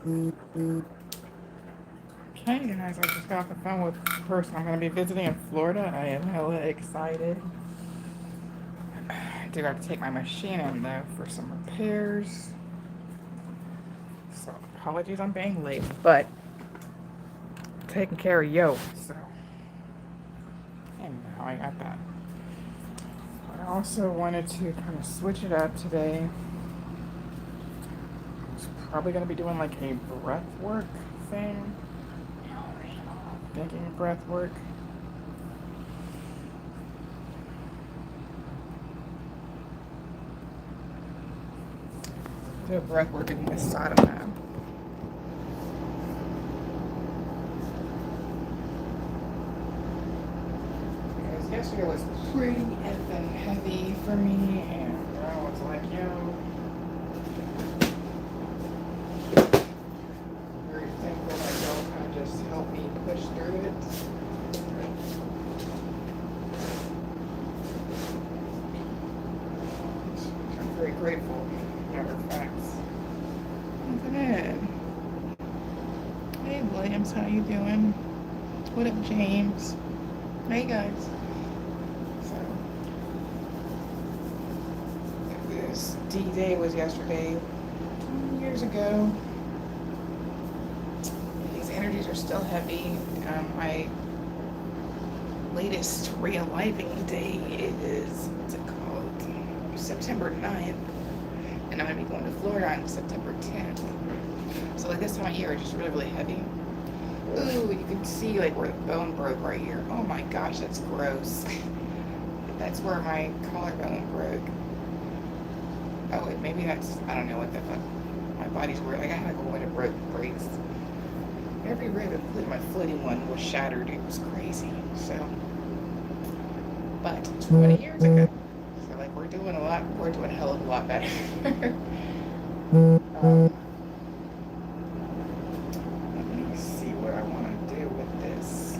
Okay, guys, I just got off the phone with the person I'm going to be visiting in Florida. I am hella excited. I do have to take my machine in, though, for some repairs. So, apologies on being late, but taking care of yo. So, and now I got that. I also wanted to kind of switch it up today. I was probably going to be doing like a breath work thing. Thinking breath work. Do a breath work in the sadhana. Because yesterday was pretty effing heavy for me, and I was like, yo, very thankful that y'all kind of just helped me push through it. I'm very grateful, matter of fact. Good. Hey Williams, how you doing? What up, James? Hey guys. So this D-Day was yesterday, 2 years ago. These energies are still heavy. My latest realigning day is, what's it called? September 9th. And I'm going to be going to Florida on September 10th. So like this time of year, it's just really, really heavy. Ooh, you can see like where the bone broke right here. Oh my gosh, that's gross. That's where my collarbone broke. Oh, wait, maybe that's, I don't know what the fuck. My body's weird. Like I had like a winter breaks. Every rib, including my footing one, was shattered. It was crazy. So, but 20 years ago. So like we're doing a hell of a lot better. um, Let me see what I want to do with this.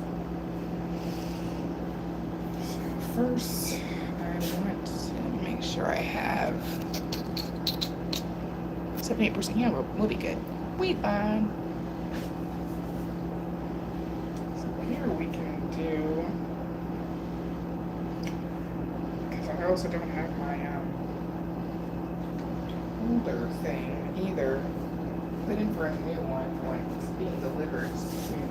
So first, I want to make sure I have 78%. Yeah, we'll be good. We fine. So here we can do, because I also don't have my older thing either. Put in for a new one when it's being delivered soon.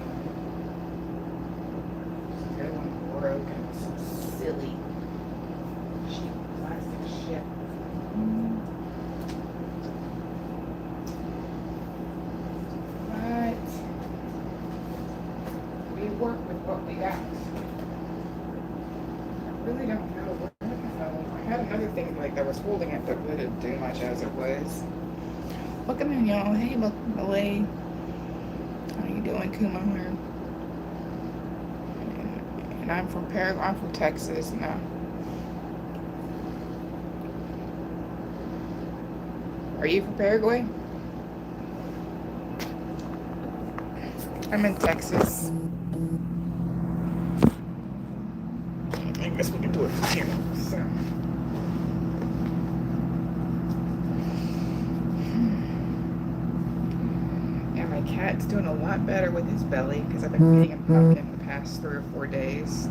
The other one broke and it's so silly. Cheap plastic shit. But we work with what we got. I really don't know what the hell. I had another thing like that was holding it but wouldn't do much as it was. Welcome in, y'all. Hey, Malay. How you doing, Kumar? And I'm from Paraguay. I'm from Texas now. Are you from Paraguay? I'm in Texas. I guess we can do it from here. So. Yeah, my cat's doing a lot better with his belly because I've been feeding him pumpkin the past 3 or 4 days.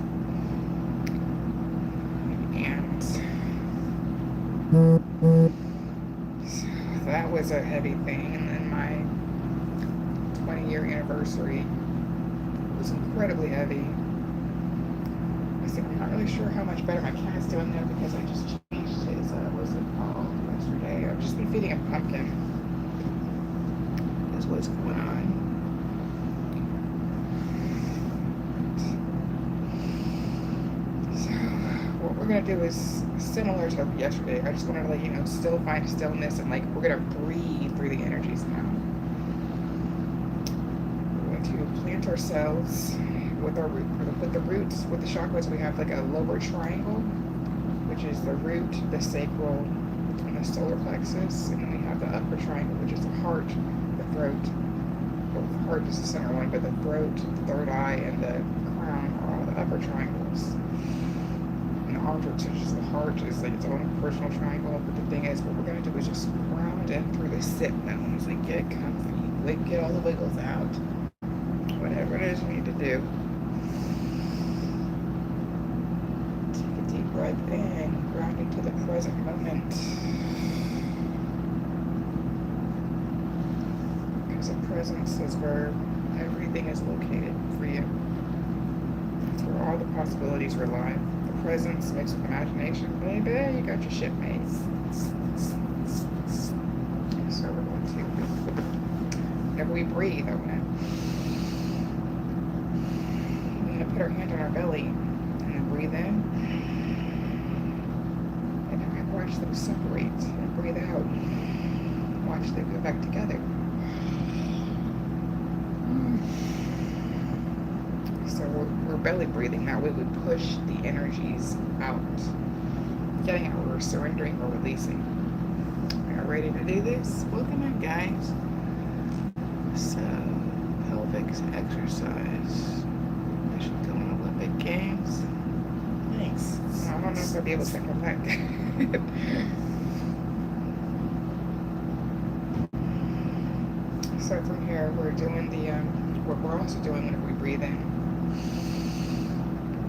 And so that was a heavy thing. And then my 20-year anniversary was incredibly heavy. I'm not really sure how much better my cat's doing there because I just changed his, what's it called, yesterday. I've just been feeding him pumpkin. Is what's going on. So, what we're going to do is similar to yesterday. I just wanted to let you know, still find stillness and like, we're going to breathe through the energies now. We're going to plant ourselves with our root, with the roots, with the chakras. We have like a lower triangle, which is the root, the sacral, and the solar plexus, and then we have the upper triangle, which is the heart, the throat. Well, the heart is the center one, but the throat, the third eye, and the crown are all the upper triangles. And the armpits, which is the heart, is like its own personal triangle. But the thing is, what we're gonna do is just ground in through the sit bones, like get comfy. Like, get all the wiggles out. Whatever it is you need to do. Take a deep breath in, ground into the present moment. Because the presence is where everything is located for you. It's where all the possibilities reside. The presence mixed with imagination. Baby, you got your shipmates. So we're going to, whenever we breathe, we're going to put our hand on our belly and then breathe in. And then I watch them separate and breathe out. Watch them go back together. So we're belly breathing. That way we push the energies out. Getting out, we're surrendering or releasing. We are ready to do this. Welcome in, guys. So, pelvic exercise. I should go on Olympic Games. Thanks. I don't know if I'll be able to come back. So from here, we're doing the, what we're also doing whenever we breathe in.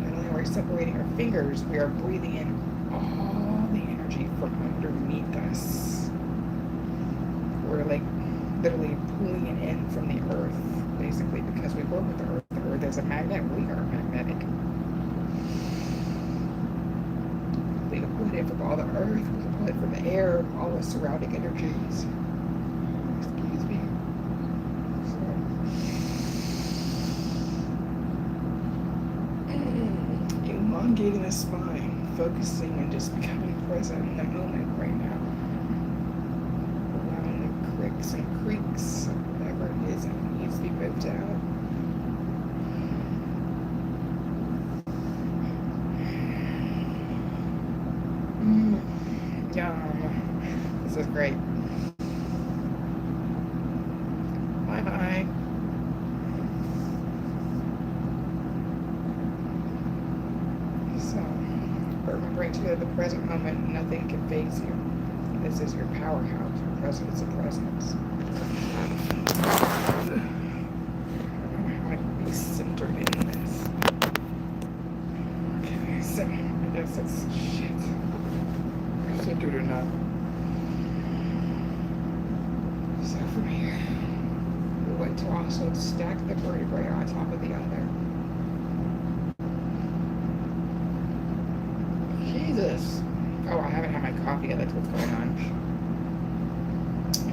Not only are we separating our fingers, we are breathing in all the energy from underneath us. We're like literally pulling it in from the earth, basically, because we work with the earth. The earth is a magnet. We are magnetic. We can pull it in from all the earth. We can pull it from the air, all the surrounding energies. Excuse me. Elongating the spine, focusing and just becoming present in the moment right now. Allowing the cricks and creaks, whatever it is that needs to be moved out. Yum. This is great. Bye-bye. Remembering to the present moment, nothing can faze you. This is your powerhouse. Your presence is presence. I don't know how I can be centered in this. Okay, so I guess it's shit. Centered or not. So from here, we're going to also stack the vertebrae on top of the other. Jesus. Oh, I haven't had my coffee yet. That's what's going on.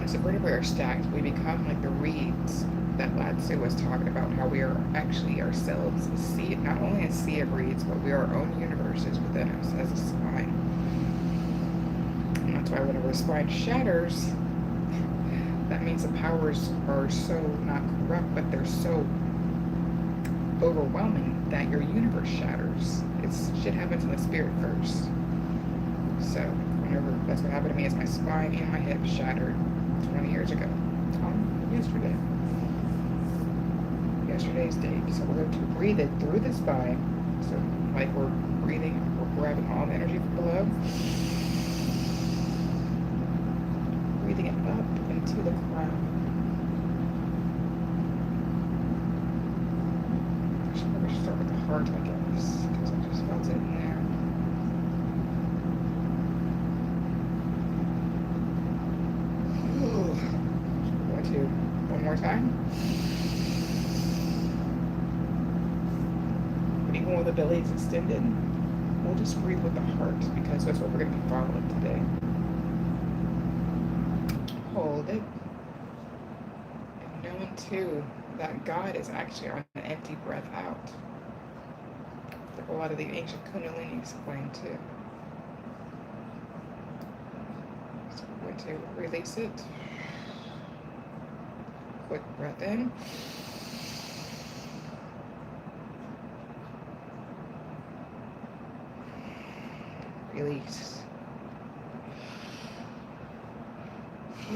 As the vertebrae are stacked, we become like the reeds that Latsu was talking about, how we are actually ourselves a sea, not only a sea of reeds, but we are our own universes within us as a spine. And that's why whenever the spine shatters, that means the powers are so not corrupt, but they're so overwhelming that your universe shatters. Shit happens in the spirit first. So whenever that's what happened to me, is my spine and my hip shattered 20 years ago. Yesterday's date. So we're going to breathe it through the spine. So like we're breathing, we're grabbing all the energy from below, breathing it up into the crown. I should start with the heart, I guess, because I just felt it in there. Ooh. Going to one more time. But even with the bellies extended, we'll just breathe with the heart, because that's what we're going to be following today. Hold it. And knowing too that God is actually on an empty breath out. Like a lot of the ancient Kundalini explained too. So we're going to release it. Quick breath in. Release.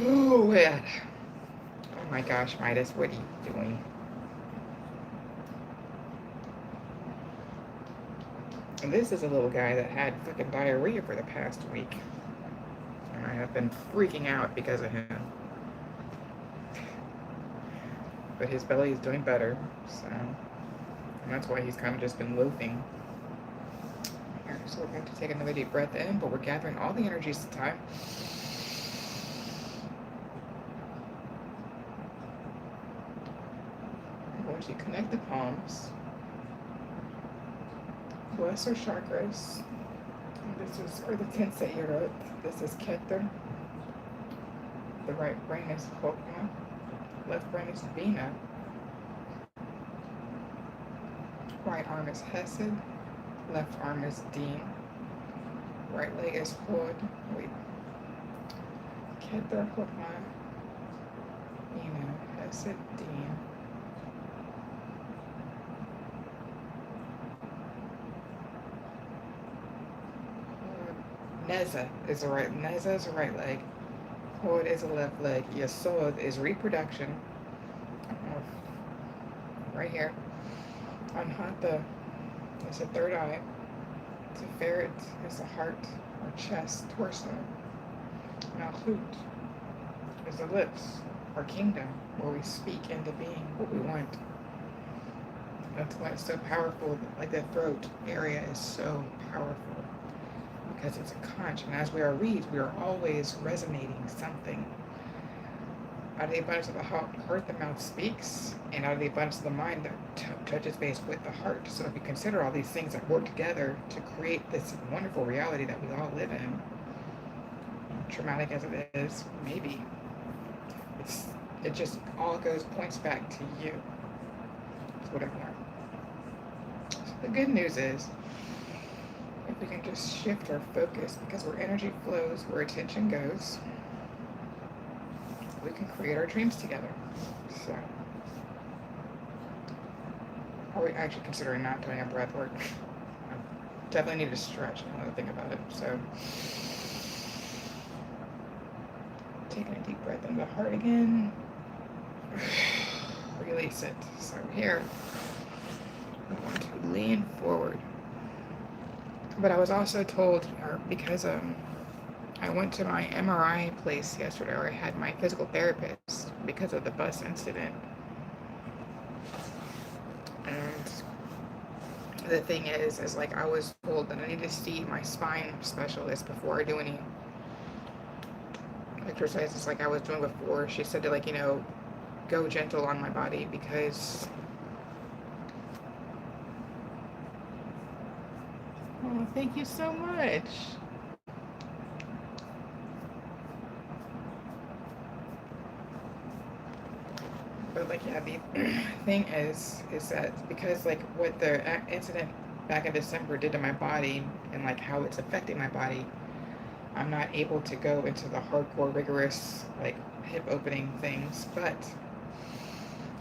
Oh, man. Oh my gosh, Midas, what are you doing? And this is a little guy that had fucking diarrhea for the past week. And I have been freaking out because of him. but his belly is doing better. So, and that's why he's kind of just been loafing. Here, so we're going to take another deep breath in, but we're gathering all the energies this time. We're going to connect the palms. Bless our chakras. This is, or the Tensei. This is Keter. The right brain is Chokma. Left brain is Bina. Right arm is Hesed. Left arm is Din. Right leg is Hod. Wait. Keter, Chokma. Bina. Hesed, Din. Neza is the right. Neza is the right leg. Hod is the left leg. Yesod is reproduction. Right here. Anhata is the third eye. Tiferet is the heart or chest, torso. Malchut is the lips or kingdom, where we speak into being what we want. That's why it's so powerful. Like the throat area is so powerful. Because it's a conch, and as we are reeds, we are always resonating something. Out of the abundance of the heart, the mouth speaks, and out of the abundance of the mind, that touches base with the heart. So if you consider all these things that work together to create this wonderful reality that we all live in, traumatic as it is, maybe it just all points back to you. That's what I've learned. So the good news is, if we can just shift our focus, because where energy flows, where attention goes, we can create our dreams together. So, are we actually considering not doing a breath work? I definitely need to stretch now that I think about it. So, taking a deep breath into the heart again. Release it. So here, I want to lean forward. But I was also told, because I went to my MRI place yesterday, or I had my physical therapist because of the bus incident. And the thing is like I was told that I need to see my spine specialist before I do any exercises like I was doing before. She said to, like, go gentle on my body, because oh, thank you so much. But like, yeah, the thing is that because like what the incident back in December did to my body, and like how it's affecting my body, I'm not able to go into the hardcore, rigorous, like hip opening things, but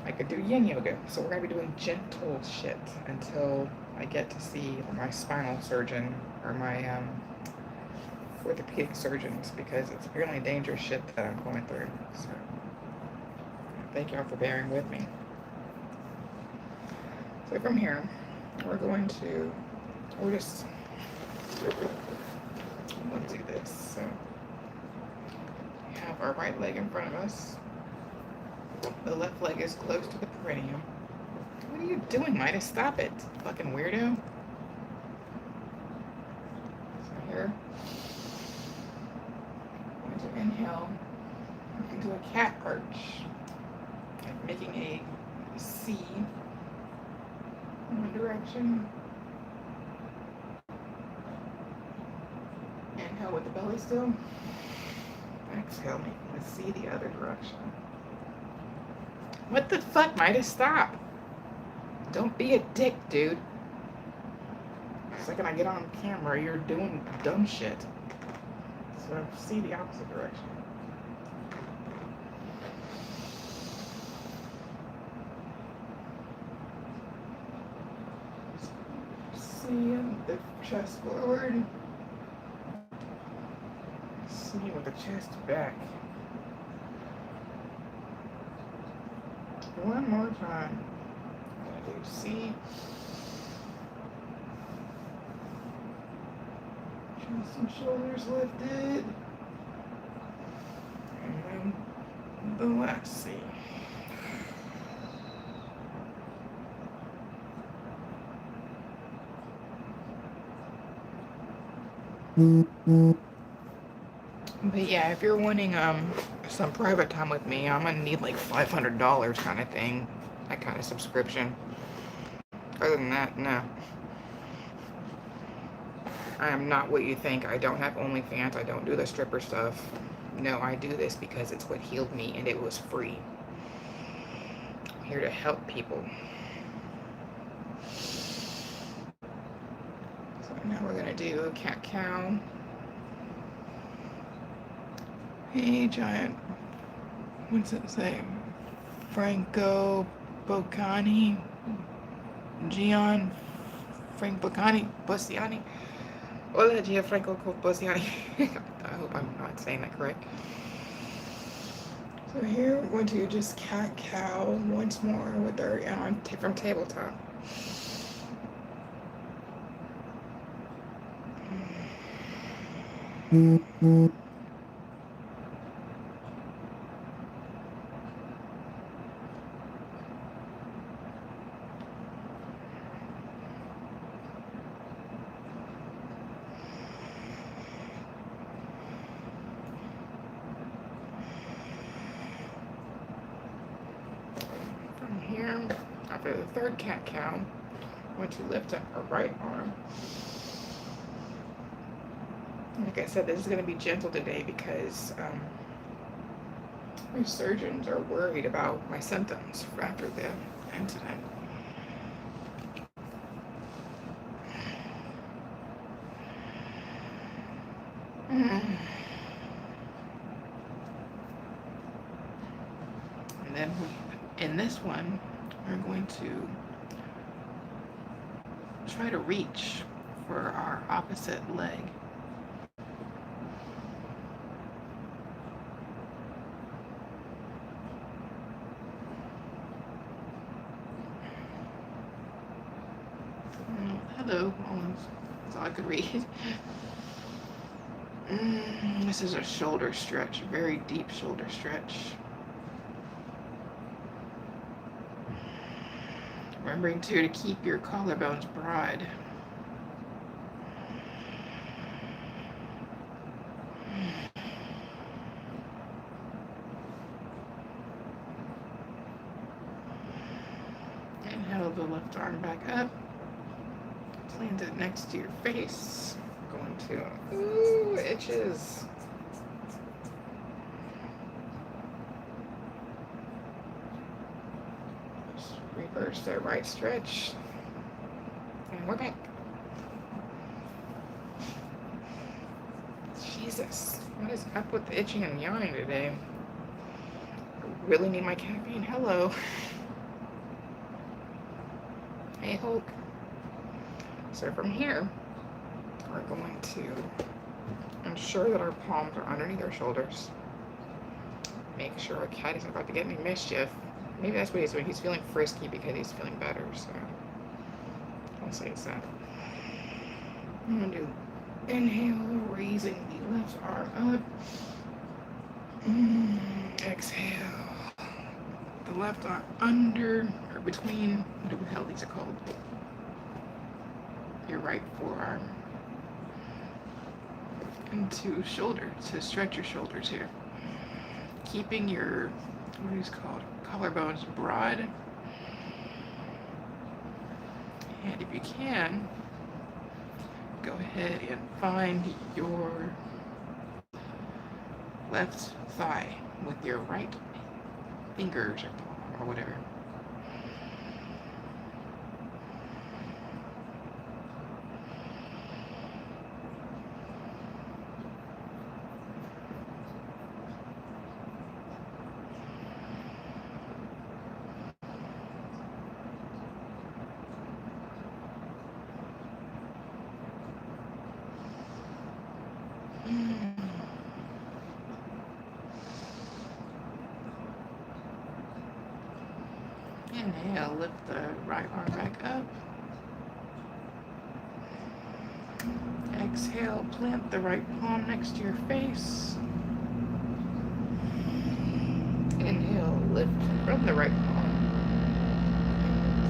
I could do yin yoga. So we're gonna be doing gentle shit until I get to see my spinal surgeon or my orthopedic surgeons, because it's apparently dangerous shit that I'm going through. So thank y'all for bearing with me. So from here, we'll just do this. So we have our right leg in front of us. The left leg is close to the perineum. What are you doing, Midas? Stop it, fucking weirdo. So here, I'm going to inhale into a cat arch, making a C in one direction. Inhale with the belly still. Exhale, making the C the other direction. What the fuck, Midas? Stop. Don't be a dick, dude. The second I get on camera, you're doing dumb shit. So see the opposite direction. See the chest forward. See with the chest back. One more time. I'm gonna do C. Chest and shoulders lifted. And then the last C. But yeah, if you're wanting some private time with me, I'm gonna need like $500 kind of thing, that kind of subscription. Other than that, no. I am not what you think. I don't have OnlyFans. I don't do the stripper stuff. No, I do this because it's what healed me and it was free. I'm here to help people. So now we're gonna do cat cow. Hey, giant. What's it say? Franco Boccani, Gian Frank Boccani, Bossiani. Hola, Gianfranco Bossiani. I hope I'm not saying that correct. So here we're going to just cat cow once more with our from tabletop. From here, after the third cat cow, I want to lift up her right arm. Like I said, this is going to be gentle today because my surgeons are worried about my symptoms after the incident. And then in this one, we're going to try to reach for our opposite leg. Hello, that's all I could read. This is a shoulder stretch, a very deep shoulder stretch. Remembering too to keep your collarbones broad. Inhale the left arm back up. Plant it next to your face. Going to, ooh, itches. Just reverse that right stretch. And we're back. Jesus, what is up with the itching and yawning today? I really need my caffeine. Hello. Hey, Hulk. So from here, we're going to ensure that our palms are underneath our shoulders. Make sure our cat isn't about to get any mischief. Maybe that's what he's doing. He's feeling frisky because he's feeling better, so I'll say it's that. I'm going to do inhale, raising the left arm up. Exhale. The left arm under, or between, what the hell these are called? Your right forearm into shoulder to stretch your shoulders here. Keeping your, what is called, collarbones broad. And if you can, go ahead and find your left thigh with your right fingers or whatever. Inhale, lift the right arm back up. Exhale, plant the right palm next to your face. Inhale, lift from the right palm.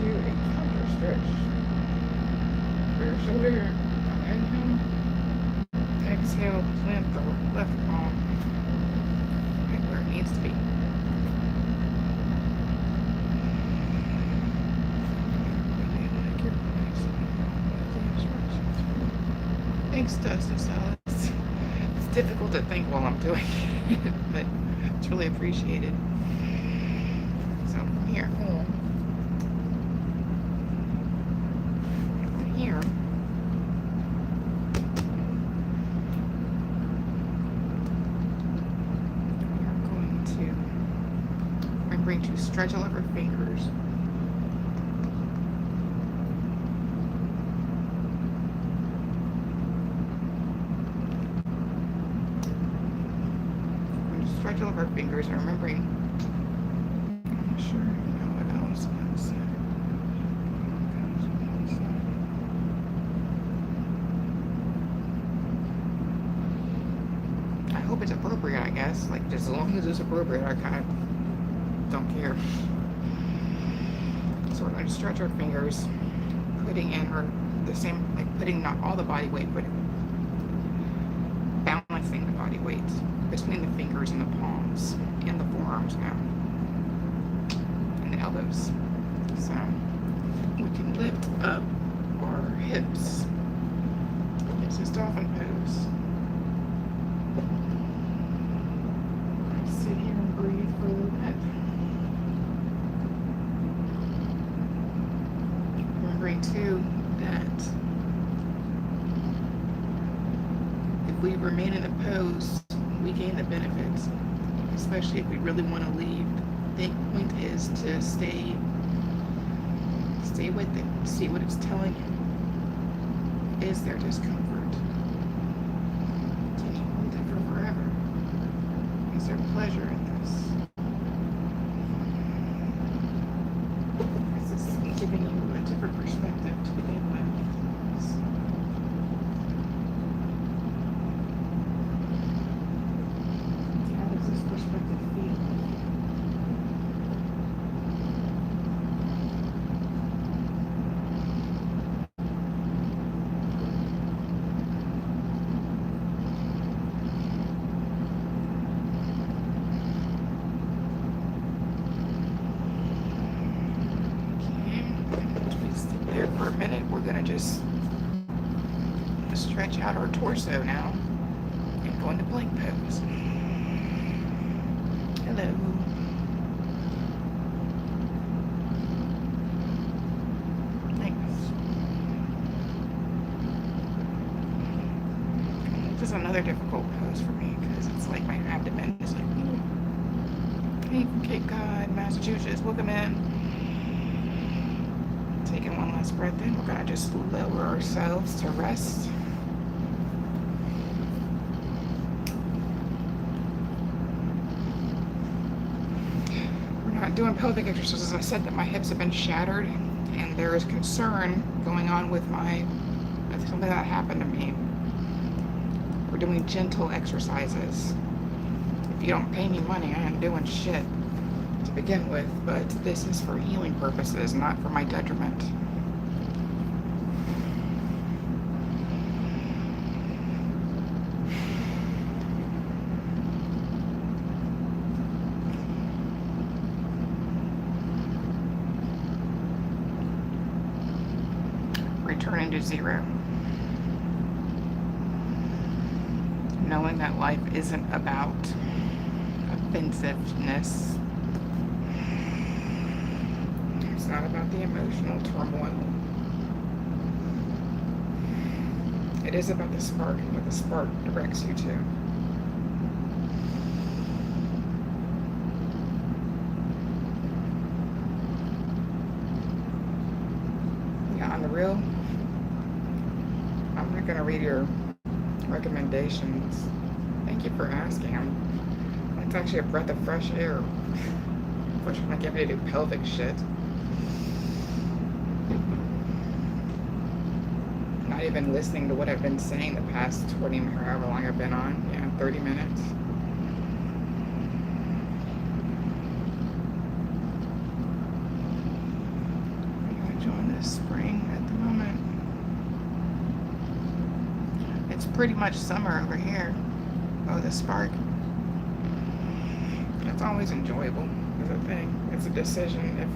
Do a counter stretch for your shoulder. Inhale. exhale, plant the left palm right where it needs to be. Thanks, Dustin Salad. It's difficult to think while I'm doing it, but it's really appreciated. So here, home. Here. We are going to remembering to stretch all of our fingers. Stretch all of our fingers, and remembering, I'm not sure, what else I hope it's appropriate, I guess. Like, just as long as it's appropriate, I kind of don't care. So we're going to stretch our fingers, putting in the same, like putting not all the body weight, but balancing the body weight between the fingers and the palms and the forearms now, and the elbows. So we can lift up our hips. It's a dolphin pose. Sit here and breathe for a little bit. Remembering too that if we remain in a pose, we gain the benefits, especially if we really want to leave. The point is to stay with it, see what it's telling you. Is there discomfort? Can you hold it for forever? Is there pleasure in this? Is this giving you a different perspective to begin with? For a minute, we're going to just stretch out our torso now and go into plank pose. Hello. Thanks. This is another difficult pose for me because it's like my abdomen is like, hey, from Cape Cod, Massachusetts, welcome in. Taking one last breath in, we're gonna just lower ourselves to rest. We're not doing pelvic exercises. I said that my hips have been shattered and there is concern going on with something that happened to me. We're doing gentle exercises. If you don't pay me money, I ain't doing shit to begin with, but this is for healing purposes, not for my detriment. Returning to zero. Knowing that life isn't about offensiveness. It's not about the emotional turmoil. It is about the spark and what the spark directs you to. Yeah, on the real, I'm not going to read your recommendations. Thank you for asking. It's actually a breath of fresh air. Unfortunately, I can't really do pelvic shit. Not even listening to what I've been saying the past 20, however long I've been on. Yeah, 30 minutes. I'm enjoying this spring at the moment. It's pretty much summer over here. Oh, the spark. It's always enjoyable. It's a thing. It's a decision if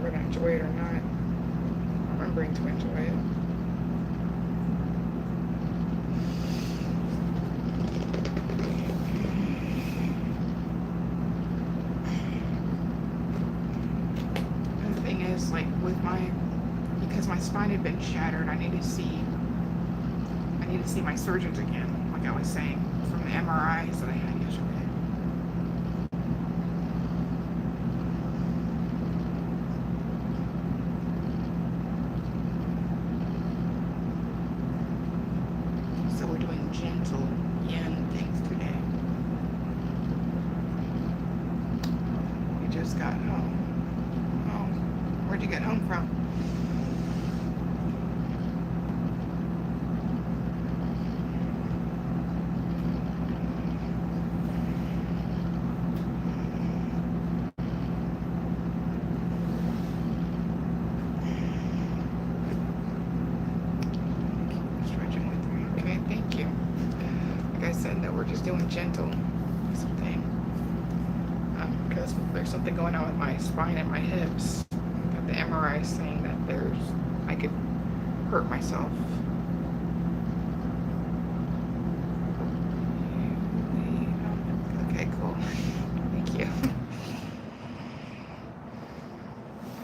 we're gonna enjoy it or not. Remembering to enjoy it. And the thing is, like with because my spine had been shattered, I need to see my surgeons again, like I was saying, from the MRIs that I had yesterday. So we're doing gentle yin things today. We just got home. Oh, where'd you get home from? We're just doing gentle something because there's something going on with my spine and my hips. Got the MRI saying that I could hurt myself. Okay, cool. Thank you.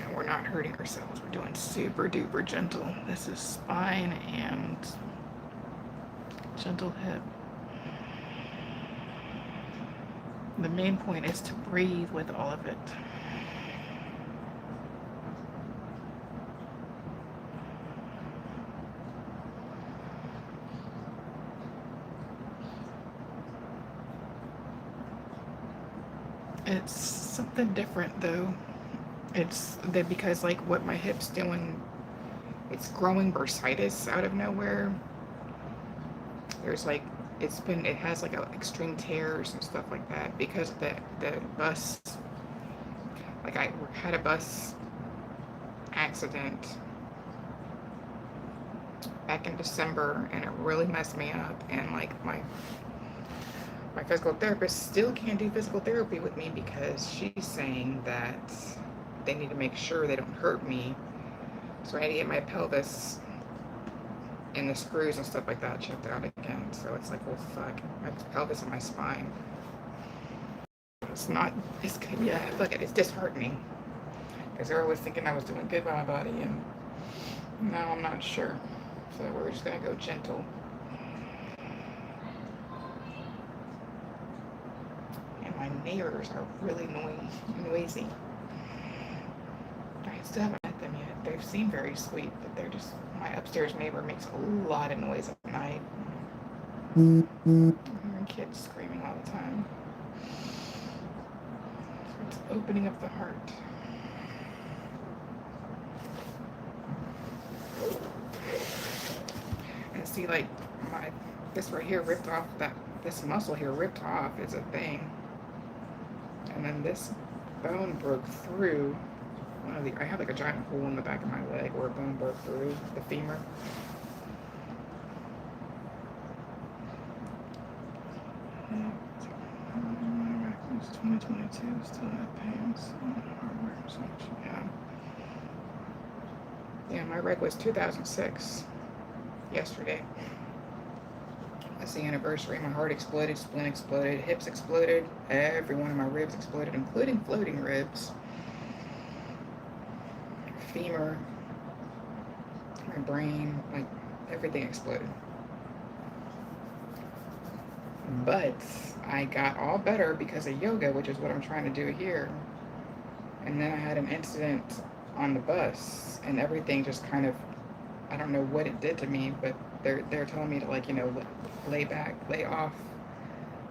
And we're not hurting ourselves. We're doing super duper gentle. This is spine and gentle hip. The main point is to breathe with all of it. It's something different though. It's that because like what my hip's doing, it's growing bursitis out of nowhere. There's like it has like extreme tears and stuff like that because of the bus. Like I had a bus accident back in December and it really messed me up, and like my physical therapist still can't do physical therapy with me because she's saying that they need to make sure they don't hurt me. So I need to get my pelvis and the screws and stuff like that checked out again. So it's like, well, fuck, my pelvis and my spine. It's not, it's good. Yeah, look, it's disheartening because they're always thinking I was doing good by my body, and now I'm not sure. So we're just gonna go gentle. And my neighbors are really noisy. I still haven't met them yet. They seem very sweet, but they're just, my upstairs neighbor makes a lot of noise at night. I'm hearing kids screaming all the time. So it's opening up the heart. And see, like, this right here ripped off, this muscle here ripped off is a thing. And then this bone broke through I have like a giant hole in the back of my leg where a bone broke through the femur. It's 2022, still have pains. Yeah, my reg was 2006, yesterday. That's the anniversary. My heart exploded, spleen exploded, hips exploded, every one of my ribs exploded, including floating ribs. Femur, my brain, like everything exploded. But I got all better because of yoga, which is what I'm trying to do here. And then I had an incident on the bus, and everything just kind of, I don't know what it did to me, but they're telling me to, like, you know, lay back, lay off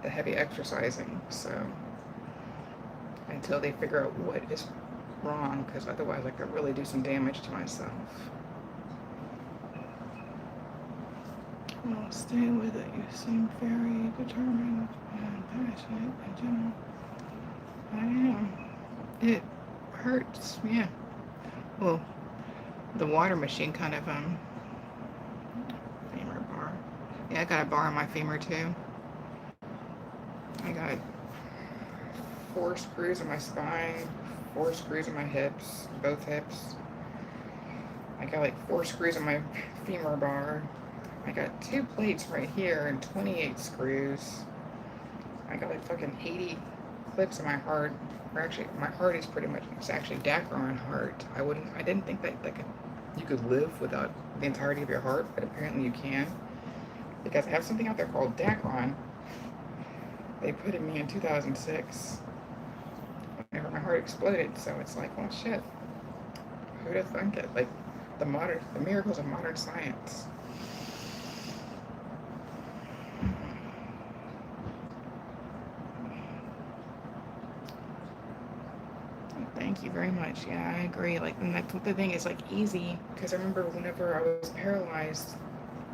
the heavy exercising. So until they figure out what is wrong, because otherwise I could really do some damage to myself. Well, stay with it. You seem very determined and passionate in general. I am. It hurts, yeah. Well, the water machine kind of Yeah, I got a bar on my femur too. I got 4 screws in my spine, 4 screws in my hips, both hips. I got like 4 screws in my femur bar. I got 2 plates right here and 28 screws. I got like fucking 80 clips in my heart. Or actually, my heart is pretty much, it's actually Dacron heart. I didn't think that like you could live without the entirety of your heart, but apparently you can. Because I have something out there called Dacron. They put in me in 2006 whenever my heart exploded. So it's like, well, shit. Who'd have thunk it? Like the miracles of modern science. Thank you very much. Yeah, I agree. Like, and that's what the thing is, like, easy. Because I remember whenever I was paralyzed,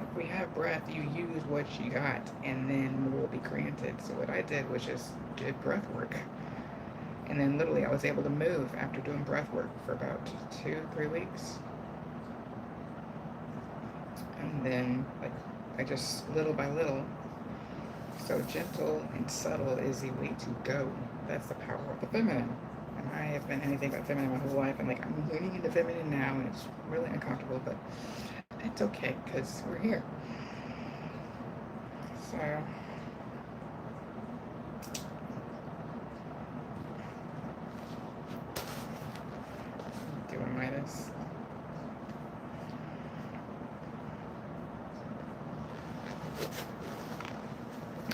if we have breath, you use what you got, and then more will be granted. So what I did was just did breath work. And then literally I was able to move after doing breath work for about 2, 3 weeks. And then, like, I just, little by little, so gentle and subtle is the way to go. That's the power of the feminine. And I have been anything but feminine my whole life, and like I'm leaning into feminine now, and it's really uncomfortable, but it's okay because we're here. So doing Midas.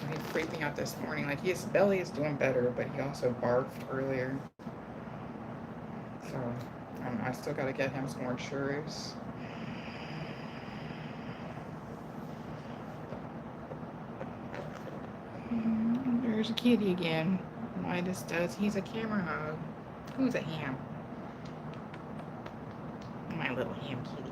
He freaked me out this morning. Like his belly is doing better, but he also barfed earlier. So I still got to get him some more churros. There's a kitty again. Midas does. He's a camera hog. Who's a ham? My little ham kitty.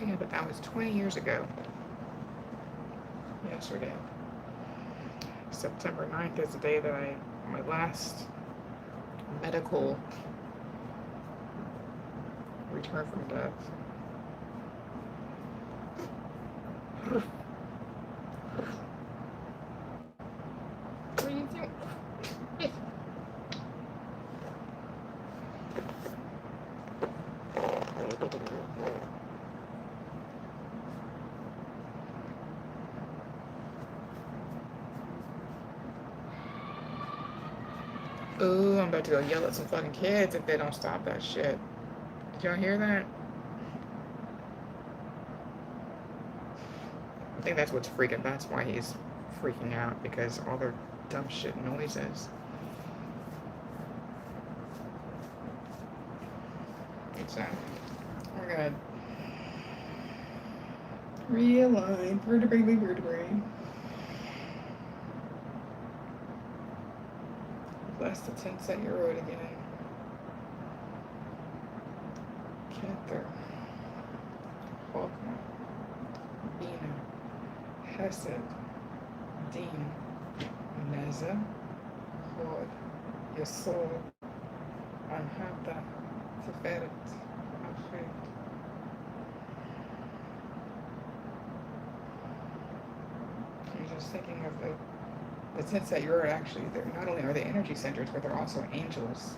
Yeah, but that was 20 years ago. Yesterday. September 9th is the day that my last medical return from death. What do you think? Ooh, I'm about to go yell at some fucking kids if they don't stop that shit. Did y'all hear that? I think that's why he's freaking out, because all their dumb shit noises. So, we're gonna realign vertebrae by vertebrae. Bless the 10-set-year-old again. Kether. Chokmah. Bina. Hesed. Din. Neza. Hod. Yesod. Anhata. Tiferet. Afet. I'm just thinking of the 10-set-year-old. Actually, they're not only are they energy centers, but they're also angels.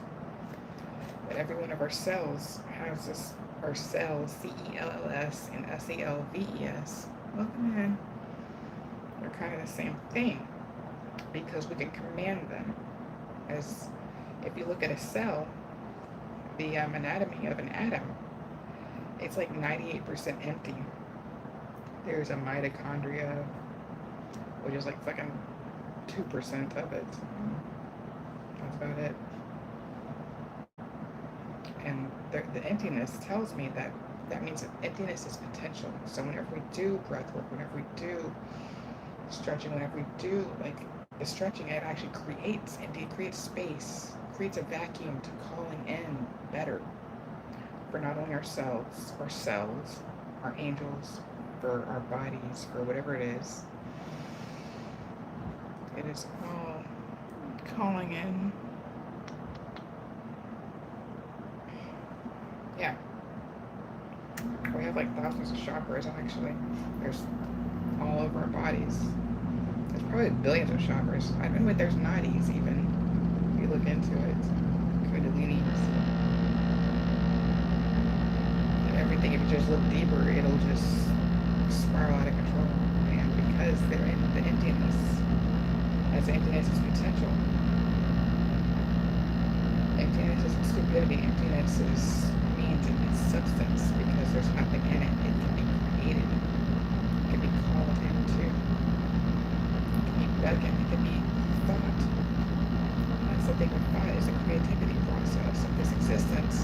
That every one of our cells has this, our cells, cells and celves. Welcome in. They're kind of the same thing, because we can command them. As if you look at a cell, the anatomy of an atom, it's like 98% empty. There's a mitochondria, which is like fucking 2% of it. That's about it. And the emptiness tells me that means that emptiness is potential. So whenever we do breath work, whenever we do stretching, whenever we do like the stretching, it actually creates empty, it creates space, creates a vacuum to calling in better for not only ourselves, our cells, our angels, for our bodies, for whatever it is. It is all calling in Yeah, we have like thousands of chakras actually. There's all over our bodies. There's probably billions of chakras. I mean, but there's nadis even. If you look into it, kundalinis, and everything. If you just look deeper, it'll just spiral out of control. And because they're in the emptiness, as emptiness is potential, emptiness is stupidity. Emptiness is means it's substance because there's nothing in it. It can be created. It can be called into. It can be begging. It can be thought. That's the thing with thought is the creativity process of this existence.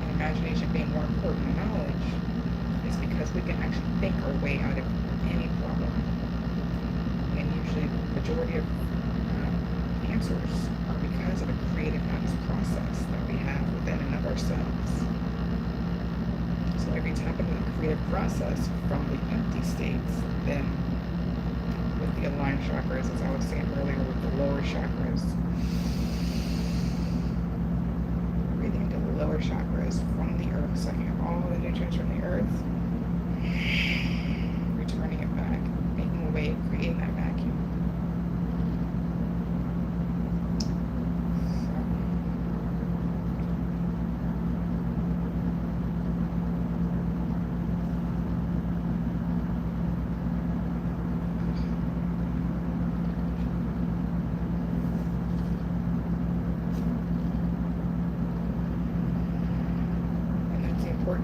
And imagination being more important than knowledge is because we can actually think our way out of any problem. And usually the majority of answers are because of a creative process that we have within and of ourselves. So if we tap into the creative process from the empty states, then with the aligned chakras, as I was saying earlier, with the lower chakras, breathing into the lower chakras from the earth, sucking up all the nutrients from the earth, returning it back, making a way of creating that vacuum.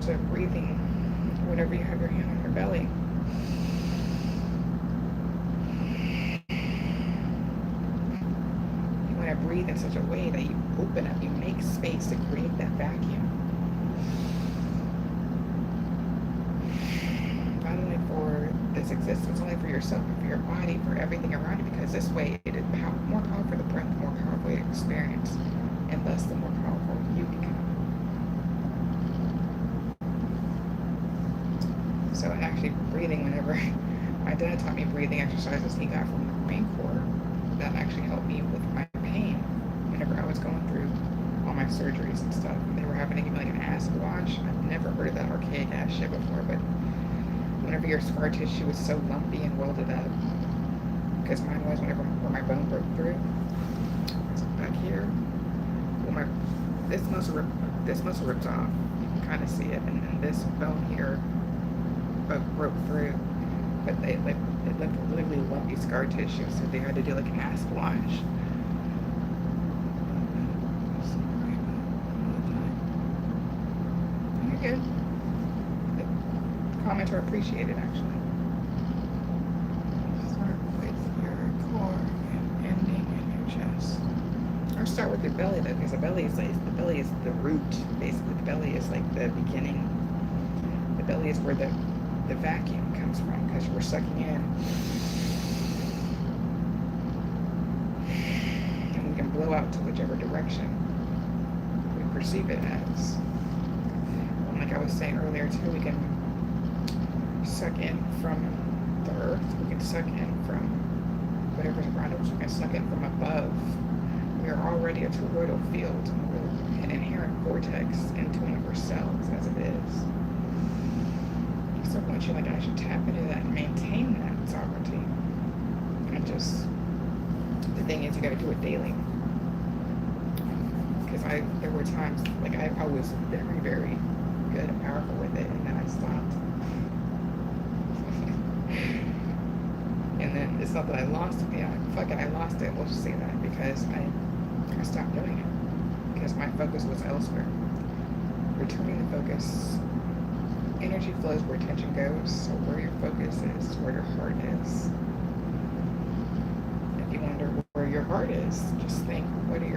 To breathing whenever you have your hand on your belly. You want to breathe in such a way that you open up, you make space to create that vacuum. Not only for this existence, only for yourself, but for your body, for everything around you, because this way it is more powerful the breath, the more powerful the experience, and thus the more powerful you become. So actually breathing whenever my dad taught me breathing exercises he got from the Marine Corps that actually helped me with my pain whenever I was going through all my surgeries and stuff. They were having to give me like an acid wash. I've never heard of that archaic ass shit before, but whenever your scar tissue is so lumpy and welded up, because mine was whenever where my bone broke through. So back here, well, this muscle ripped off. You can kind of see it, and then this bone here broke through, but it left literally lumpy scar tissue, so they had to do like an acid wash. You're good. The comments are appreciated, actually. Start with your core and ending in your chest. Or start with your belly though, because the belly is the root. Basically, the belly is like the beginning. The belly is where the vacuum comes from, because we're sucking in and we can blow out to whichever direction we perceive it as. And like I was saying earlier too, we can suck in from the earth, we can suck in from whatever's around us, we can suck in from above. We are already a toroidal field, an inherent vortex into one of ourselves as it is. So once you actually tap into that and maintain that sovereignty, and just the thing is you got to do it daily. Because there were times I was very, very good and powerful with it, and then I stopped. And then it's not that I lost it. Yeah, fuck it, I lost it. We'll just say that because I stopped doing it because my focus was elsewhere. Returning the focus. Energy flows where attention goes, so where your focus is, where your heart is. If you wonder where your heart is, just think, what are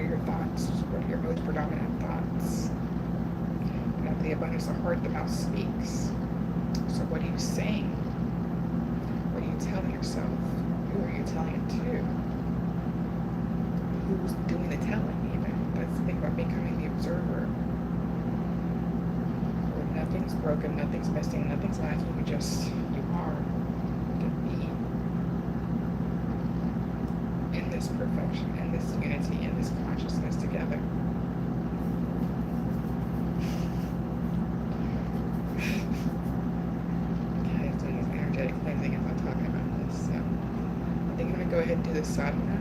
your thoughts? What are your most predominant thoughts? And out of the abundance of heart, the mouth speaks. So what are you saying? What are you telling yourself? Who are you telling it to? Who's doing the telling even? That's the thing about becoming the observer. Nothing's broken, nothing's missing, nothing's lacking. You are to be in this perfection, in this unity, in this consciousness together. go ahead and do the sadhana.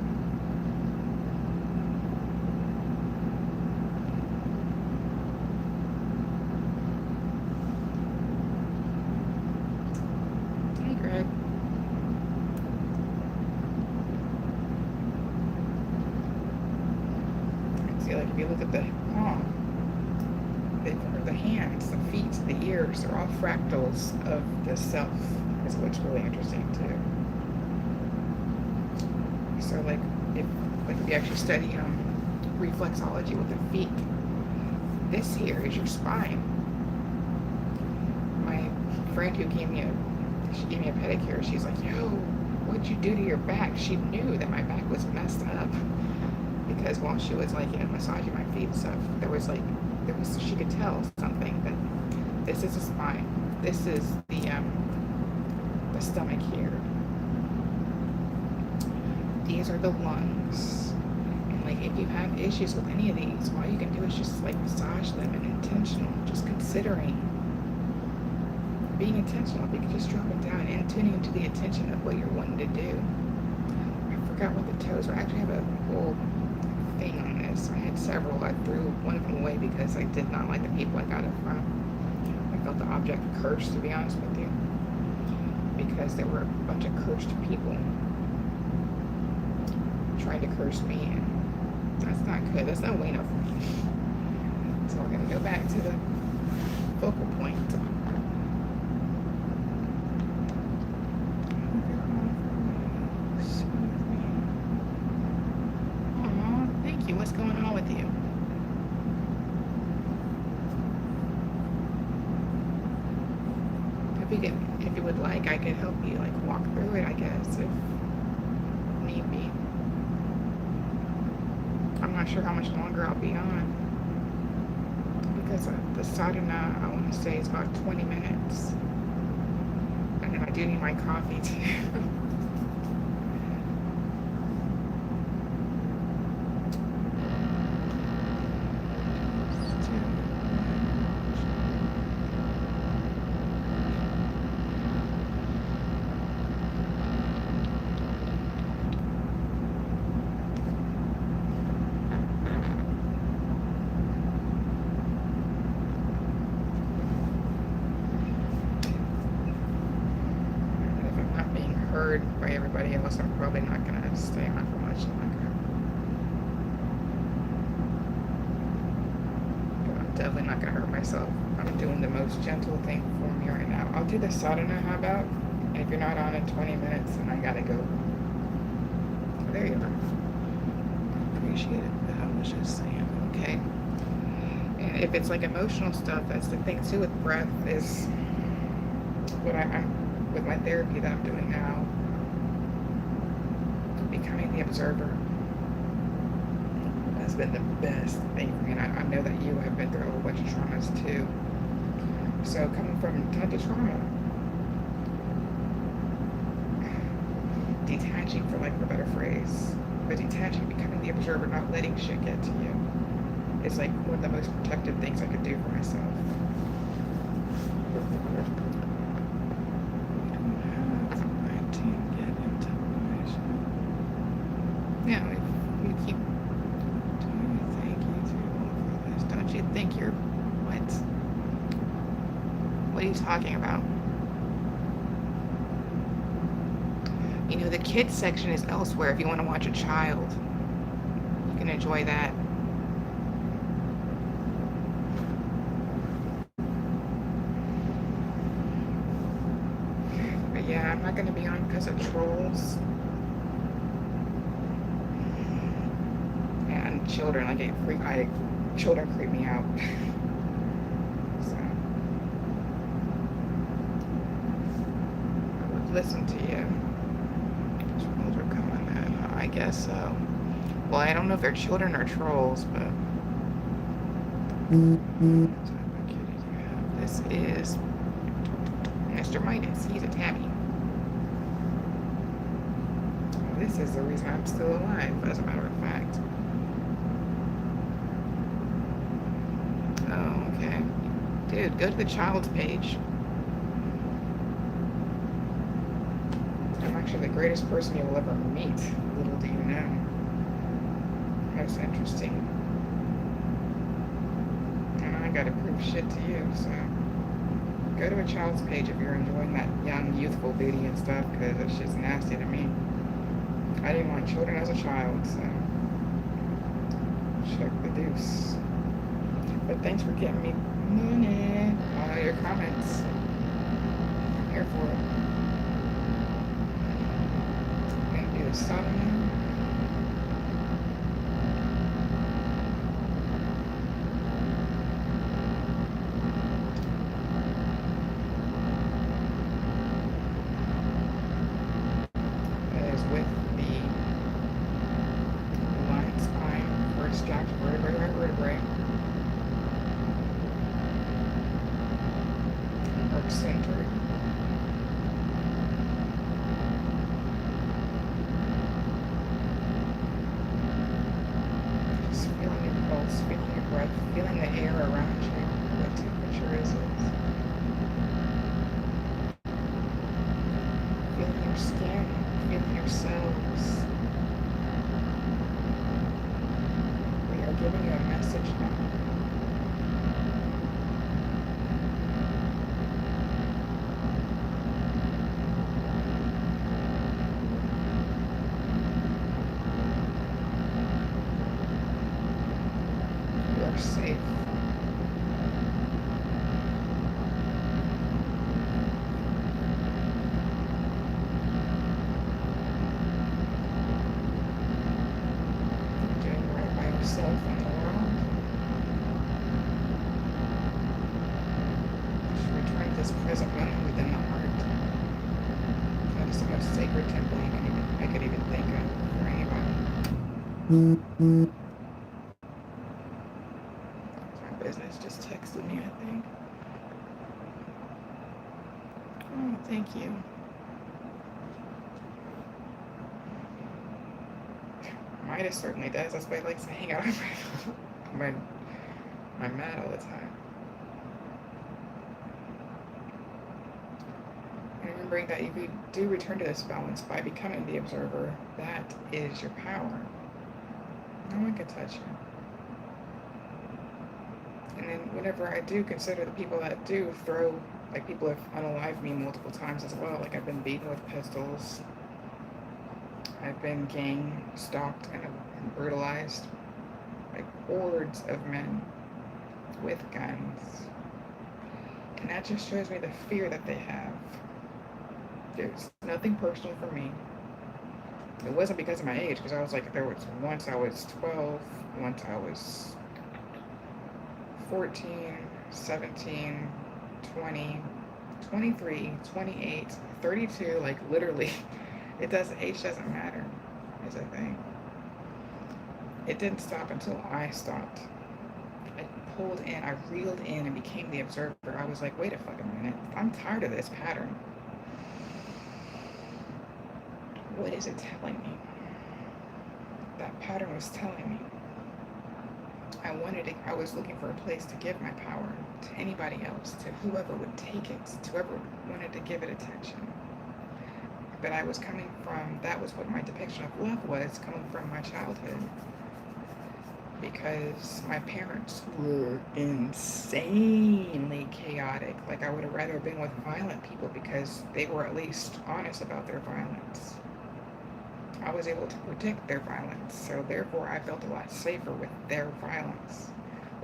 Hey, Greg. See, like if you look at the palm, the hands, the feet, the ears are all fractals of the self. Is what's really interesting too. So like if you actually study reflexology with the feet, this here is your spine. My friend who gave me a pedicure, she's like, yo, what'd you do to your back? She knew that my back was messed up because while she was like, massaging my feet and stuff, she could tell something that this is the spine, this is the stomach here, these are the lungs, and like if you have issues with any of these, all you can do is just like massage them and intentional, just considering being intentional. You can just drop it down and tuning into the attention of what you're wanting to do. I forgot what the toes were. I actually have a whole thing on this. I had several. I threw one of them away because I did not like the people I got it from. I felt the object cursed, to be honest with you, because there were a bunch of cursed people trying to curse me, and that's not good. That's no way enough for me. So we're going to go back to the focal point. Aw, thank you. What's going on with you? If you would like, I could help you like walk through it, I guess, if need be. I'm not sure how much longer I'll be on because the sadhana, I want to say, is about 20 minutes. And then I do need my coffee too. By everybody else, I'm probably not going to stay on for much longer. But I'm definitely not going to hurt myself. I'm doing the most gentle thing for me right now. I'll do the sadhana, how about? If you're not on in 20 minutes, then I got to go. There you are. Appreciate it. I was just saying. Okay. And if it's like emotional stuff, that's the thing too with breath, is what I'm with my therapy that I'm doing now. Becoming the observer has been the best thing for me, and I know that you have been through a whole bunch of traumas too. So coming from tons of trauma, detaching, for lack of a better phrase, but detaching, becoming the observer, not letting shit get to you, is like one of the most protective things I could do for myself. Yeah, we keep doing it. Thank you to all for this. Don't you think you're what? What are you talking about? You know, the kids section is elsewhere if you want to watch a child. You can enjoy that. But yeah, I'm not going to be on because of trolls. Children, children creep me out. So I would listen to you. Trolls are coming in. I guess so. Well, I don't know if they're children or trolls, but this is Mr. Midas. He's a tabby. This is the reason I'm still alive, as a matter of fact. Oh, okay. Dude, go to the child's page. I'm actually the greatest person you will ever meet. Little do you know. That's interesting. And I gotta prove shit to you, so go to a child's page if you're enjoying that young, youthful beauty and stuff, because that shit's nasty to me. I didn't want children as a child, so check the deuce. But thanks for getting me money. All your comments. I'm here for it. I'm gonna do the sodomy. That is with the line spine, first jacked vertebrae, right vertebrae. Heart centered. Just feeling your pulse, feeling your breath, feeling the air around you. What temperature is it? Feeling your skin, feeling your cells. We are giving you a message now. You are safe. You're doing right by yourself and the world. Just return to this present moment within the heart. That is the most sacred temple I could even think of for anybody. My business just texted me, I think. Oh, thank you. Midas certainly does. That's why he likes to hang out on my mat all the time. Remembering that if you do return to this balance by becoming the observer, that is your power. No one can touch you. And then whenever I do consider the people that do throw, like people have unalived me multiple times as well. Like I've been beaten with pistols. I've been gang stalked and brutalized. Like hordes of men with guns. And that just shows me the fear that they have. There's nothing personal for me. It wasn't because of my age, because I was like, once I was 12, once I was 14, 17, 20, 23, 28, 32, like literally, age doesn't matter, is a thing. It didn't stop until I stopped. I pulled in, I reeled in and became the observer. I was like, wait a fucking minute, I'm tired of this pattern. What is it telling me? That pattern was telling me. I was looking for a place to give my power to anybody else, to whoever would take it, to whoever wanted to give it attention. But I was coming from, that was what my depiction of love was, coming from my childhood. Because my parents were insanely chaotic. Like I would have rather been with violent people because they were at least honest about their violence. I was able to predict their violence, so therefore I felt a lot safer with their violence.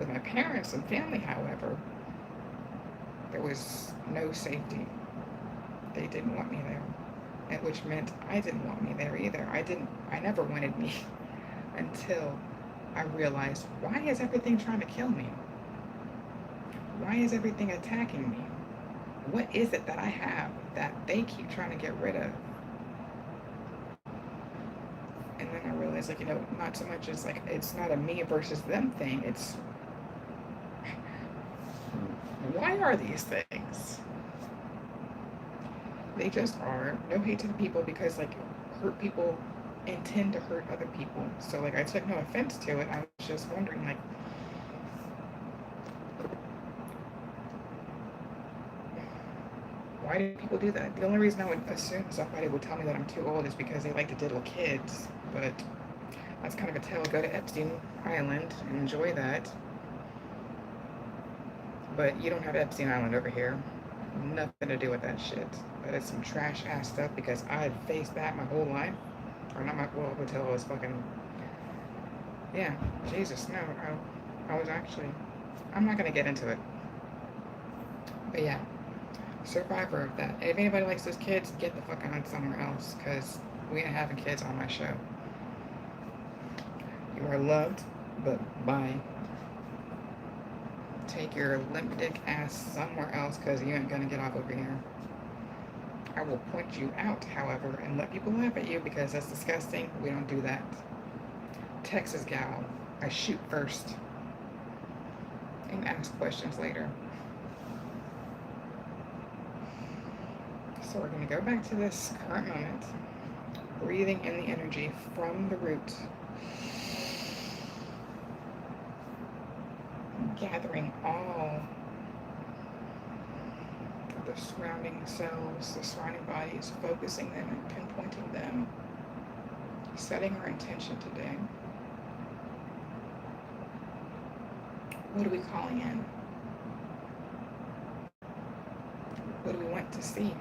With my parents and family, however, there was no safety. They didn't want me there, and which meant I didn't want me there either. I never wanted me until I realized, why is everything trying to kill me? Why is everything attacking me? What is it that I have that they keep trying to get rid of? And then I realized, like, not so much as like, it's not a me versus them thing. It's, why are these things? They just are. No hate to the people, because like hurt people intend to hurt other people. So like I took no offense to it. I was just wondering, like, Why do people do that? The only reason I would assume somebody would tell me that I'm too old is because they like to diddle kids. But that's kind of a tale. Go to Epstein Island and enjoy that. But you don't have Epstein Island over here. Nothing to do with that shit. That is some trash ass stuff because I've faced that my whole life. Or not my, well, until I was fucking, yeah, Jesus, no. I was actually, I'm not going to get into it. But yeah, survivor of that. If anybody likes those kids, get the fuck on somewhere else because we ain't having kids on my show. You are loved, but bye. Take your limp dick ass somewhere else because you ain't gonna get off over here. I will point you out, however, and let people laugh at you because that's disgusting. We don't do that. Texas gal. I shoot first and ask questions later. So we're going to go back to this current moment, breathing in the energy from the root, gathering all of the surrounding cells, the surrounding bodies, focusing them and pinpointing them, setting our intention today. What are we calling in? What do we want to see?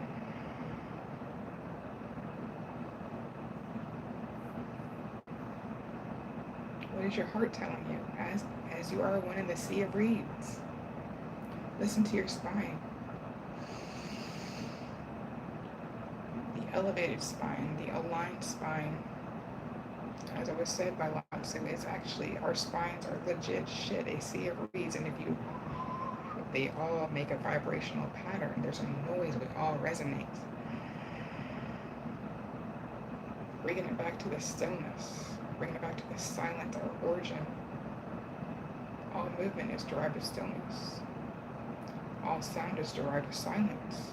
What is your heart telling you as you are one in the sea of reeds? Listen to your spine. The elevated spine, the aligned spine. As it was said by Lao Tzu, it's actually, our spines are legit shit, a sea of reeds, and if they all make a vibrational pattern. There's a noise, we all resonate. Bringing it back to the stillness, bringing it back to the silent, our origin. All movement is derived of stillness. All sound is derived of silence.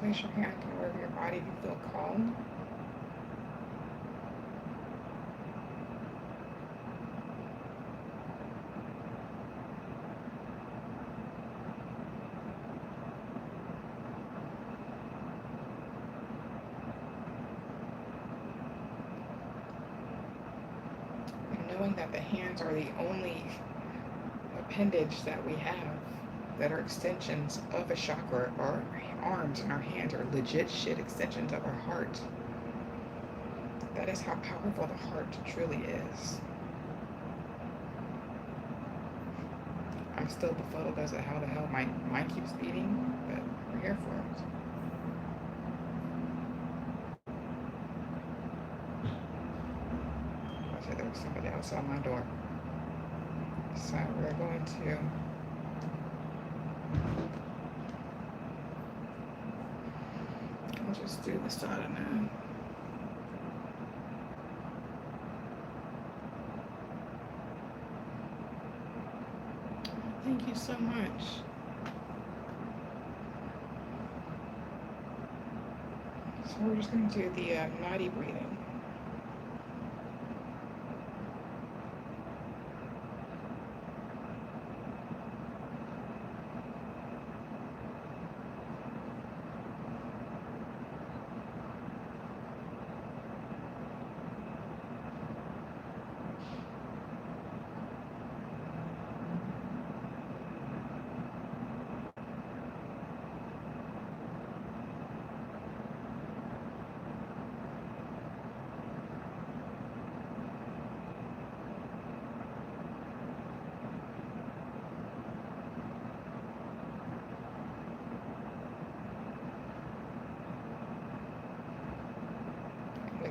Place your hand wherever your body you feel called. Knowing that the hands are the only appendage that we have that are extensions of a chakra. Our arms and our hands are legit shit extensions of our heart. That is how powerful the heart truly is. I'm still befuddled as to how the hell my mind keeps beating, but we're here for it. There was somebody else on my door. So we're going to I'll just do this out of now. Thank you so much. So we're just going to do the nadi breathing.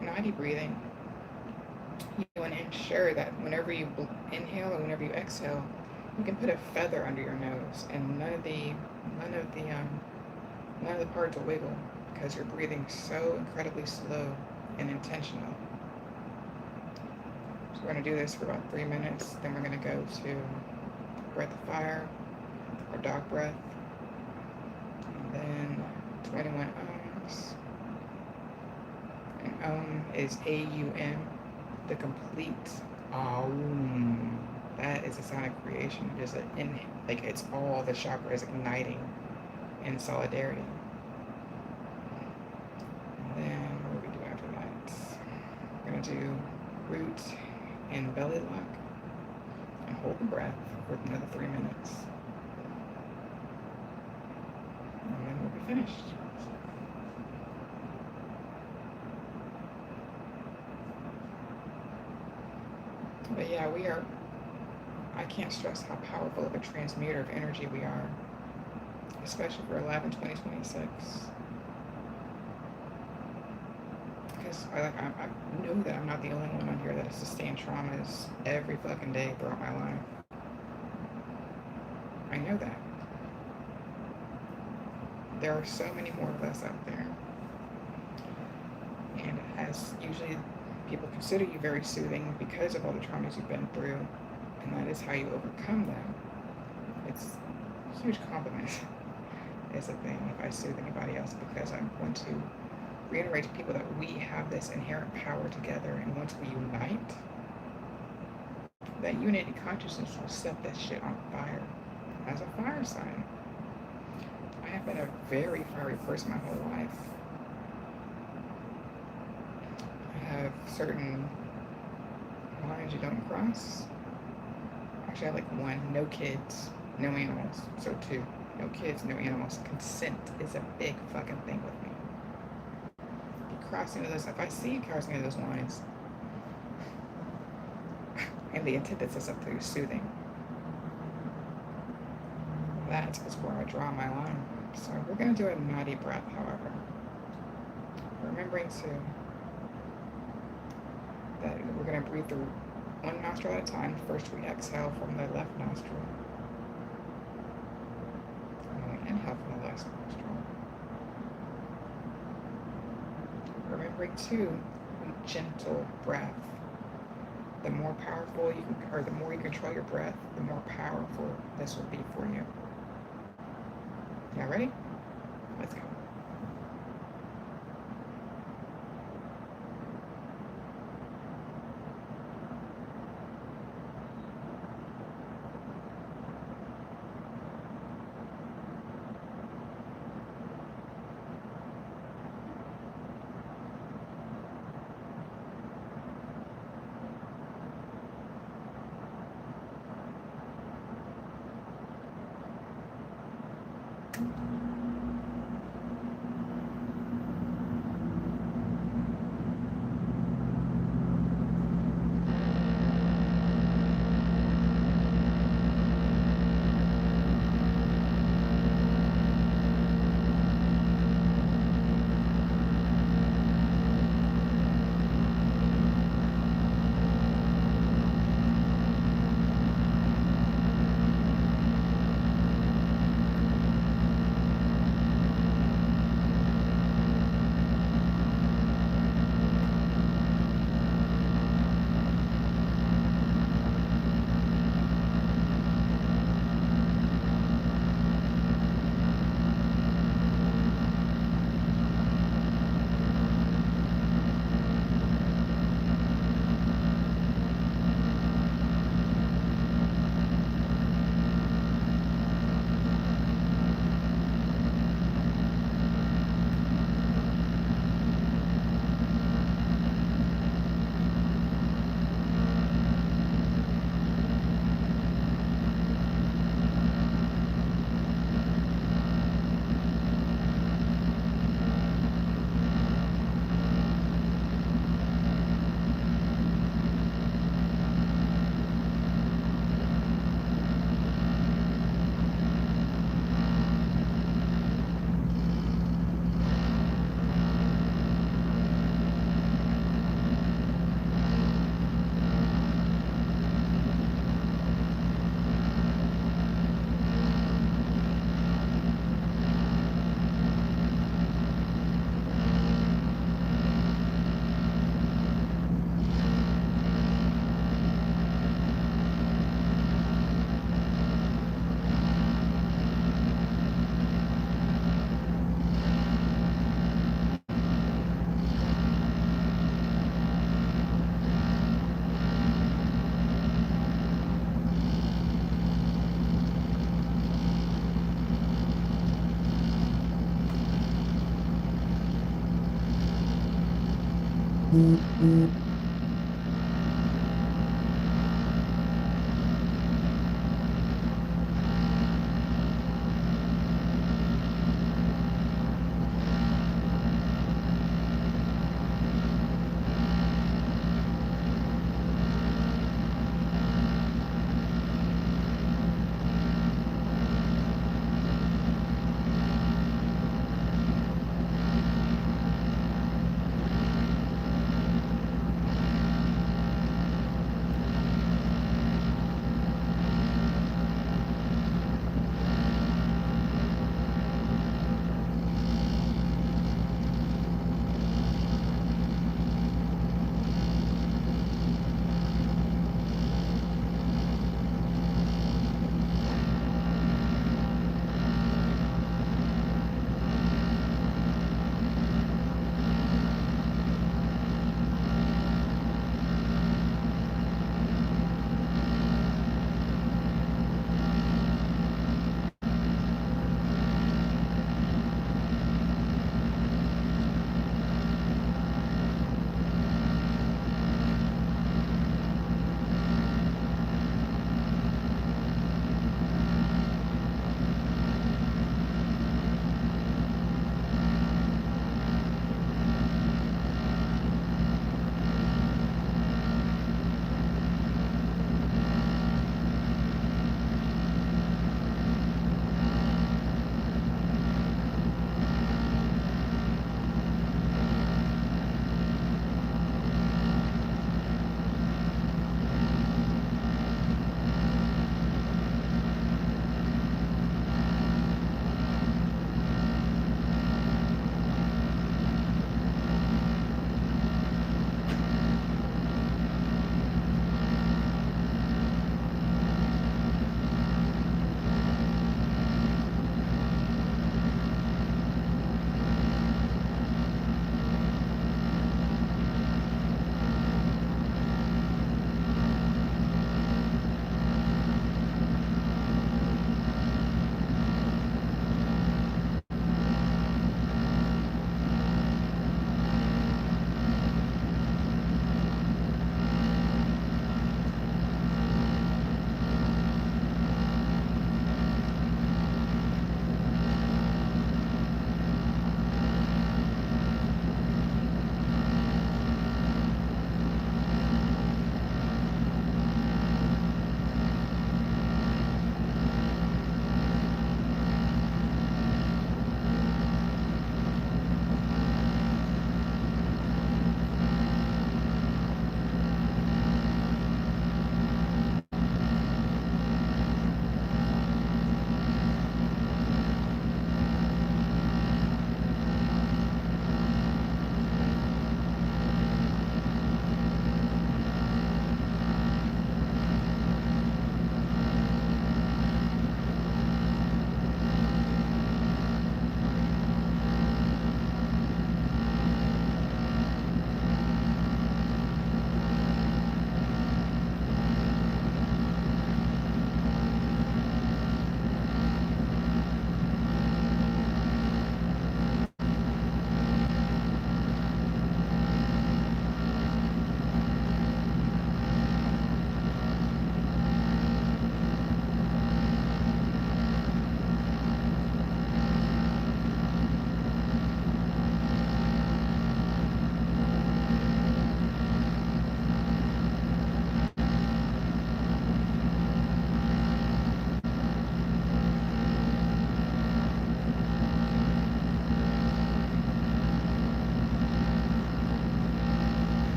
Nadi breathing, you want to ensure that whenever you inhale and whenever you exhale, you can put a feather under your nose, and none of the parts will wiggle because you're breathing so incredibly slow and intentional. So we're going to do this for about 3 minutes. Then we're going to go to breath of fire or dog breath, and then 21 ohms. Is AUM, the complete Um, that is a sound of creation. Just in like it's all the chakras igniting in solidarity. And then what do we do after that? We're gonna do root and belly lock and hold the breath for another 3 minutes. And then we'll be finished. But yeah, we are, I can't stress how powerful of a transmuter of energy we are, especially for 11/20/26. Because I know that I'm not the only one on here that has sustained traumas every fucking day throughout my life. I know that. There are so many more of us out there. And as usually people consider you very soothing because of all the traumas you've been through, and that is how you overcome them. It's a huge compliment, is a thing, if I soothe anybody else, because I want to reiterate to people that we have this inherent power together, and once we unite, that unity consciousness will set this shit on fire. As a fire sign, I have been a very fiery person my whole life. I have certain lines you don't cross. Actually, I have like one: no kids, no animals. So two: no kids, no animals. Consent is a big fucking thing with me. Crossing those, if I see you crossing any of those lines, and the antithesis of through soothing, that is where I draw my line. So we're going to do a naughty breath, however. Remembering to that we're going to breathe through one nostril at a time. First we exhale from the left nostril. And then we inhale from the left nostril. Remembering to gentle breath. The more powerful you can, or the more you control your breath, the more powerful this will be for you. Y'all ready? Let's go.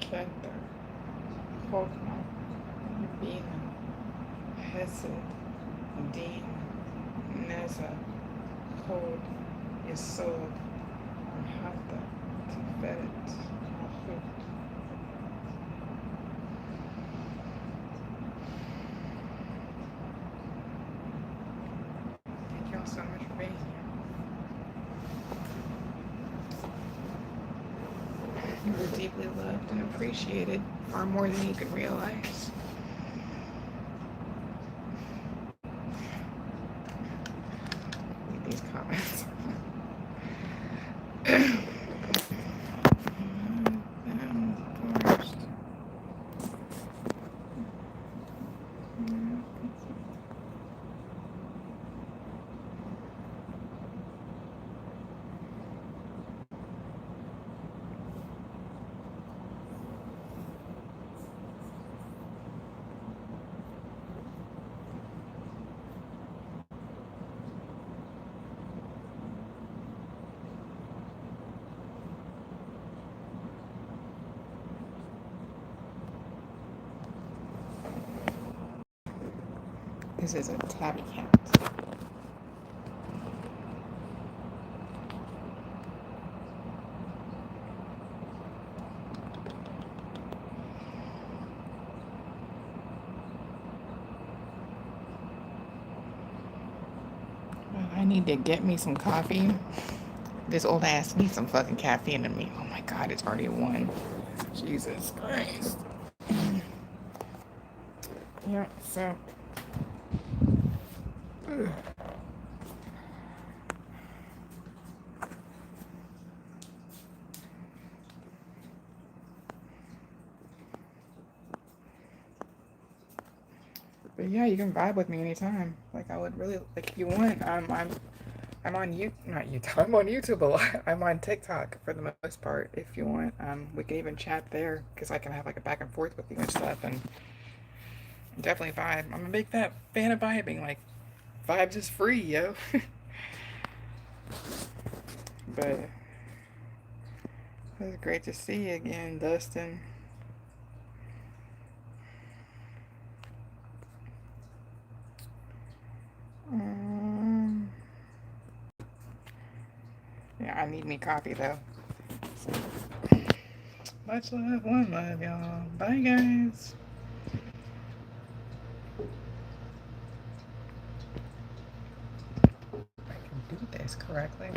Keter, Chokma, Bina, Hesed, Din, Neza, Chod, Yesod, Hata, Tiferet, Malchut. Thank you all so much for being here. You were deeply loved and appreciated far more than you can realize. Read these comments. This is a tabby cat. I need to get me some coffee. This old ass needs some fucking caffeine in me. Oh my god, it's already 1. Jesus Christ. Yeah, so. Ugh. But yeah, you can vibe with me anytime. Like I would really like if you want. I'm on not YouTube. I'm on YouTube a lot. I'm on TikTok for the most part. If you want, we can even chat there because I can have like a back and forth with you and stuff, and definitely vibe. I'm a big fan of vibing. Like vibes is free, yo. But it was great to see you again, Dustin. Yeah, I need me coffee though. So, much love, one love, y'all. Bye, guys. I can do this correctly.